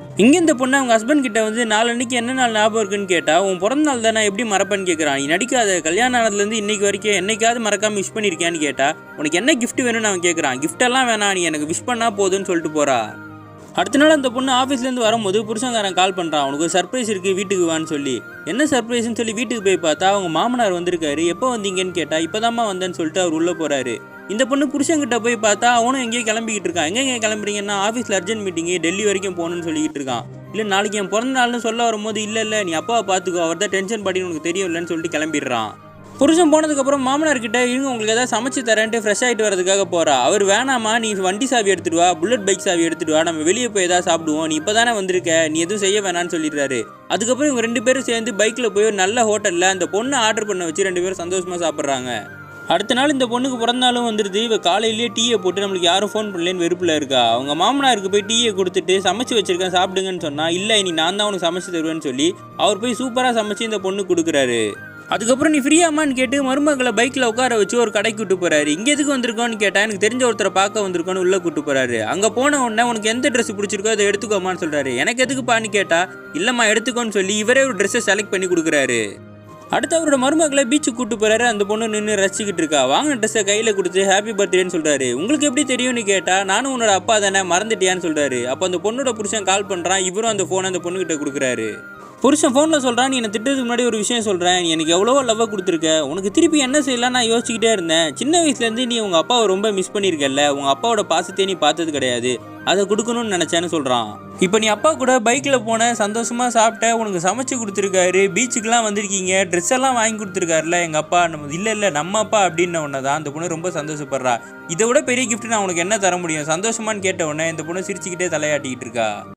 இங்கே இந்த பொண்ணு அவங்க ஹஸ்பண்ட் கிட்ட வந்து நாளன்னைக்கு என்ன நாள் ஞாபகம் இருக்குன்னு கேட்டா, உன் பிறந்த நாள் தானே எப்படி மறப்பேன்னு கேட்குறான். நீ நடிக்காத, கல்யாணம் ஆனதுலேருந்து இன்னைக்கு வரைக்கும் என்னைக்காவது மறக்காம விஷ் பண்ணியிருக்கியான்னு கேட்டா, உனக்கு என்ன கிஃப்ட் வேணும்னு அவன் கேட்குறான். கிஃப்டெல்லாம் வேணாம், நீ எனக்கு விஷ் பண்ணா போதுன்னு சொல்லிட்டு போறா. அடுத்த நாள் அந்த பொண்ணு ஆஃபீஸ்லேருந்து வரும்போது புருஷங்காரன் கால் பண்ணுறான், உனக்கு ஒரு சர்ப்ரைஸ் இருக்குது வீட்டுக்கு வான்னு சொல்லி. என்ன சர்ப்ரைஸ்ன்னு சொல்லி வீட்டுக்கு போய் பார்த்தா அவங்க மாமனார் வந்திருக்காரு. எப்போ வந்தீங்கன்னு கேட்டால் இப்போதாம்மா வந்தேன்னு சொல்லிட்டு அவர் உள்ளே போகிறாரு. இந்த பொண்ணு புருஷங்கிட்ட போய் பார்த்தா அவனும் எங்கேயோ கிளம்பிக்கிட்டு இருக்கான். எங்கே கிளம்புறீங்கன்னா ஆஃபீஸில் அர்ஜென்ட் மீட்டிங்கு, டெல்லி வரைக்கும் போகணுன்னு சொல்லிக்கிட்டு இருக்கான். இல்லை நாளைக்கு என் பிறந்த நாள்னு சொல்ல வரும்போது இல்லை நீ அப்பாவை பார்த்துக்கோ, அவர் தான் டென்ஷன் பண்ணி உனக்கு தெரியும் இல்லைன்னு சொல்லிட்டு கிளம்பிடுறான். புருஷன் போனதுக்கப்புறம் மாமனார்கிட்ட இருங்க உங்களுக்கு ஏதாவது சமைச்சு தரேன்ட்டு ஃப்ரெஷ் ஆகிட்டு வரதுக்காக போகிறா. அவர் வேணாமா, நீ வண்டி சாவி எடுத்துட்டு வா, புல்லட் பைக் சாவி எடுத்துட்டு வா, நம்ம வெளியே போய் ஏதாவது சாப்பிடுவோம், நீ இப்போ தானே வந்திருக்க, நீ எதுவும் செய்ய வேணான்னு சொல்லிடுறாரு. அதுக்கப்புறம் இவங்க 2 பேரும் சேர்ந்து பைக்கில் போய் ஒரு நல்ல ஹோட்டலில் அந்த பொண்ணை ஆர்டர் பண்ண வச்சு 2 பேரும் சந்தோஷமாக சாப்பிட்றாங்க. அடுத்த நாள் இந்த பொண்ணுக்கு பிறந்தாலும் வந்துடுது. இவ காலையிலேயே டீயை போட்டு நம்மளுக்கு யாரும் ஃபோன் பண்ணலன்னு வெறுப்பில் இருக்கா. அவங்க மாமனாருக்கு போய் டீயை கொடுத்துட்டு சமைச்சு வச்சிருக்கேன் சாப்பிடுங்கன்னு சொன்னால், இல்லை நீ நான் தான் உனக்கு சமைச்சு தருவேன்னு சொல்லி அவர் போய் சூப்பராக சமைச்சு இந்த பொண்ணு கொடுக்குறாரு. அதுக்கப்புறம் நீ ஃப்ரீயாமான்னு கேட்டு மருமகளை பைக்கில் உட்கார வச்சு ஒரு கடைக்கு கூட்டு போகிறாரு. இங்கே எதுக்கு வந்திருக்கோன்னு கேட்டால் எனக்கு தெரிஞ்ச ஒருத்தரை பார்க்க வந்திருக்கோன்னு உள்ளே கூட்டு போகிறாரு. அங்கே போன உடனே உனக்கு எந்த ட்ரெஸ் பிடிச்சிருக்கோ அதை எடுத்துக்கோமான்னு சொல்கிறாரு. எனக்கு எதுக்குப்பான்னு கேட்டால் இல்லைம்மா எடுத்துக்கோன்னு சொல்லி இவரே ஒரு ட்ரெஸ்ஸை செலக்ட் பண்ணி கொடுக்குறாரு. அடுத்து அவரோட மருமகளை பீச்சுக்கு கூட்டு போறாரு. அந்த பொண்ணு நின்று ரசிக்கிட்டு இருக்கா. வாங்க ட்ரெஸ்ஸை கையில் கொடுத்து ஹாப்பி பர்த்டேன்னு சொல்றாரு. உங்களுக்கு எப்படி தெரியும்னு கேட்டா, நானும் உன்னோட அப்பா தானே மறந்துட்டியான்னு சொல்றாரு. அப்போ அந்த பொண்ணோட புருஷன் கால் பண்றான். இவரும் அந்த ஃபோனை அந்த பொண்ணுகிட்ட கொடுக்குறாரு. புருஷன் ஃபோனில் சொல்கிறான், நீ என்னை திட்டத்துக்கு முன்னாடி ஒரு விஷயம் சொல்கிறேன், நீ எனக்கு எவ்வளவோ லவ்வை கொடுத்துருக்க, உனக்கு திருப்பி என்ன செய்யலாம் நான் யோசிச்சுக்கிட்டே இருந்தேன். சின்ன வயசுலேருந்து நீ உங்கள் அப்பாவை ரொம்ப மிஸ் பண்ணியிருக்கல, உங்கள் அப்பாவோட பாசத்தையே நீ பார்த்தது கிடையாது, அதை கொடுக்கணும்னு நினச்சேன்னு சொல்கிறான். இப்போ நீ அப்பா கூட பைக்கில் போன, சந்தோஷமாக சாப்பிட்ட, உனக்கு சமைச்சு கொடுத்துருக்காரு, பீச்சுக்கெலாம் வந்திருக்கீங்க, ட்ரெஸ் எல்லாம் வாங்கி கொடுத்துருக்காருல எங்கள் அப்பா, இல்லை நம்ம அப்பா அப்படின்னு ஒன்று தான் அந்த பொண்ணு ரொம்ப சந்தோஷப்படுறா. இதை விட பெரிய கிஃப்ட் நான் உனக்கு என்ன தர முடியும், சந்தோஷமானு கேட்ட உடனே இந்த பொண்ணு சிரிச்சுக்கிட்டே தலையாட்டிக்கிட்டு இருக்கா.